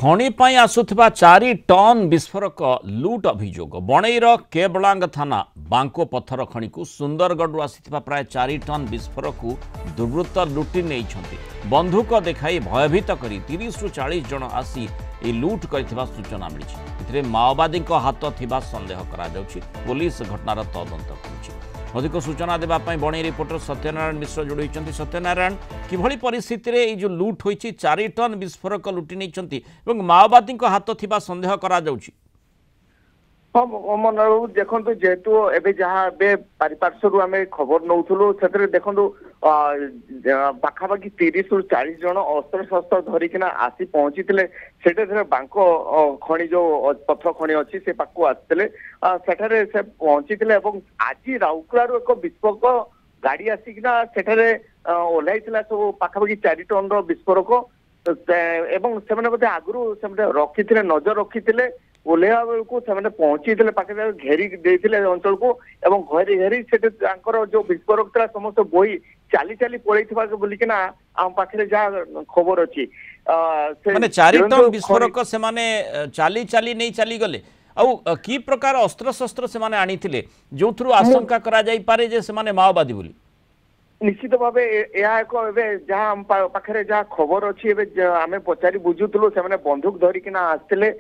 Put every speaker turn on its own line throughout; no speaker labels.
खणी पाई आसुथिबा 4 ton विस्फोरक लुट अभियोग बणईर केबलांग थाना बांको पत्थर खणी को सुंदरगढ़ आसीथिबा प्राय 4 टन विस्फोरक को दुर्वृत्त लुटि नहीं बंधुक देखाई भयभीत करी 30 रु 40 जन आसी ए लुट करथिबा सूचना मिली। माओवादी हाथ थिबा संदेह करा जाउछि। पुलिस घटनार तदंत करुछि। अधिक सूचना देवाई बणई रिपोर्टर सत्यनारायण मिश्र जोड़ी। सत्यनारायण, किभली परिस्थिति रे जो लुट होइछि 4 टन विस्फोरक लुटि नहीं माओवादी हाथ थिबा संदेह करा जाउछि।
हाँ अमन बाबू देखो जेहेतु एबे जहाँ पारिपार्श्वर आम खबर नौलु से देखो पाखापाखि 30 रु 40 जन अस्त्र शस्त्र धरिकिना आसी पहुंची से बांक खଣି जो पत्थर खଣି अच्छी से पाक आसते सेठारे से पहुंची आज राउरकेला एक विस्फोरक गाड़ी आसिकिना सेठारे ओह्लाई सब पाखापाखि 4 टन विस्फोरक एवं से आगु से रखी नजर रखी ओह्लैया बेलू से पहुंची पाखे घेरी देते अंचल को घेरी घेरी से जो विस्फोरक था समस्त बोई चाली चाली पड़े बोलिकिना आम पाखे जहाँ खबर अच्छी
माने 4 टन विस्फोरक से चाली चाली नहीं चली गले आउ की प्रकार अस्त्र शस्त्र से आनी जो थ्रु आशंका करा जाई पारे जे से माओवादी बोली
निश्चित भाव एक जहाँ पाखे जहाँ खबर अच्छी आम पचारि बुझुलु से बंदूक धरिकिना आसते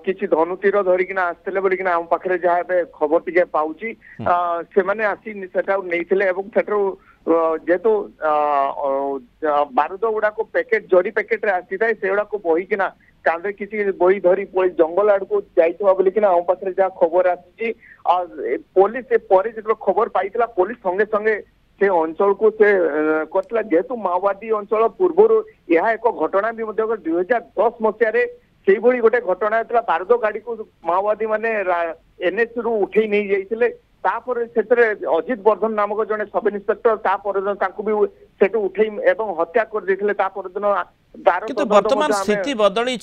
किसी धनुतीर धरिकिना आसते बोलिकिना आम पाखे जहाँ खबर टी पाऊँगी से आसी नहीं जेहेतु बारूद गुड़ाक पैकेट जरी पैकेट आसी था से गुड़ा बहीकिना कांदे किसी बही धरी जंगल आड़ को जाइथिबा बोलिकिना आम पाखे जहाँ खबर आसी पुलिस जो खबर पाई पुलिस संगे संगे से अंचल को से करथिला जेहेतु माओवादी अंचल पूर्व यह एक घटना भी 2010 मसीह से गोटे घटना होता बारूद गाड़ी को माओवादी माने एनएच रु उठे नहीं जाइए अजित वर्धन नामक जड़े सब इन्स्पेक्टर भी सेठू उठे हत्या कर
किंतु वर्तमान स्थिति बदली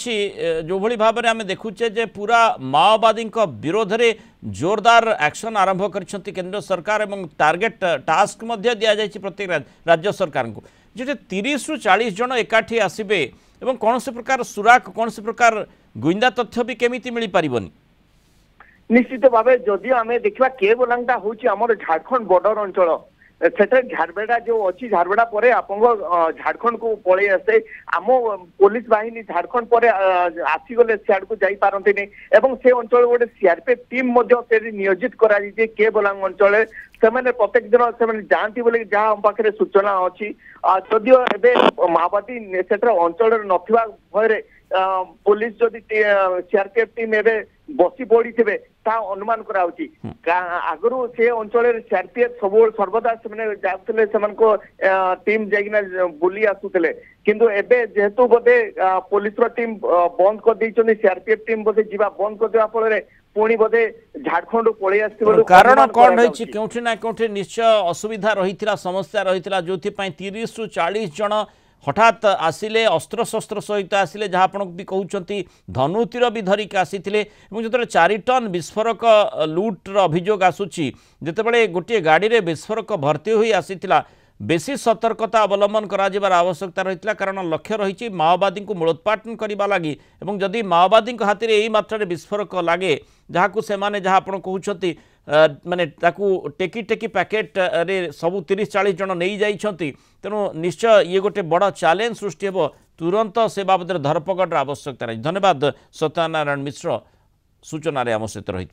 जो भली भाव में आम देखुचे जे पूरा माओवादी विरोध में जोरदार एक्शन आरंभ कर केंद्र सरकार एवं टार्गेट टास्क दि जाए प्रत्येक राज्य सरकार को जो 30 रु 40 जन एकाठी आसबे एवं कौन से प्रकार सुराक कौन से प्रकार गुइंदा तथ्य भी केमिति मिली पारिबनी।
निश्चित भाव जदि आम देखा केबलांगटा हूँ आम झारखंड बॉर्डर अंचल से झारबेड़ा जो अच्छी झारबेड़ा पर आप झारखंड को पलि आसे आम पुलिस बाहिनी झारखंड पर आसीगले सियाड़ को जापारती से अंचल गोटे सीआरपीएफ टीम नियोजित कर केबलांग अंचल से प्रत्येक दिन से जाती बोले जहाँ आम पाखे सूचना अच्छी जदियो एवं माओवादी से अंचल नथिबा भय पुलिस जदि सीआरपीएफ टीम एवं बसी पड़ी थे अनुमान कराउची आगु से अंचल सीआरपीएफ सब सर्वदा से टीम जाइना बुली आसुले किंतु एबे जेहेतु बोधे पुलिस टीम बंद कर दी सीआरपीएफ टीम बोधे जीवा बंद कर देवा फल पुणी बोधे झारखंड पलि आस
कारण कौन रही क्योंठि ना क्योंठि निश्चय असुविधा रही समस्या रही जो 30 रु 40 जन हठात आसिले अस्त्र शस्त्र सहित आसिले जहाँ आपन भी कहते धनुतीर भी धरिक आसी जो 4 टन विस्फोरक लुट्र अभियोग आसूची जितेबाला गोटे गाड़ी में विस्फोरक भर्ती हुई आसीथिला बेसी सतर्कता अवलंबन करार आवश्यकता रही कारण लक्ष्य रही माओवादी को मूलोत्पाटन करने लगी और जदि माओवादी हाथ में यही मात्रा विस्फोरक लगे जहाँ को सेमाने जहाँ आपन कहते माने ताकू टेकी टेकी पैकेट रे सबू 30-40 जन नहीं जाइछंती तेणु निश्चय ये गोटे बड़ चैलेंज सृष्टि हेबो तुरंत से बाबद धरपकड़ आवश्यकता रही। धन्यवाद सत्यनारायण मिश्र सूचना आम सहित रही।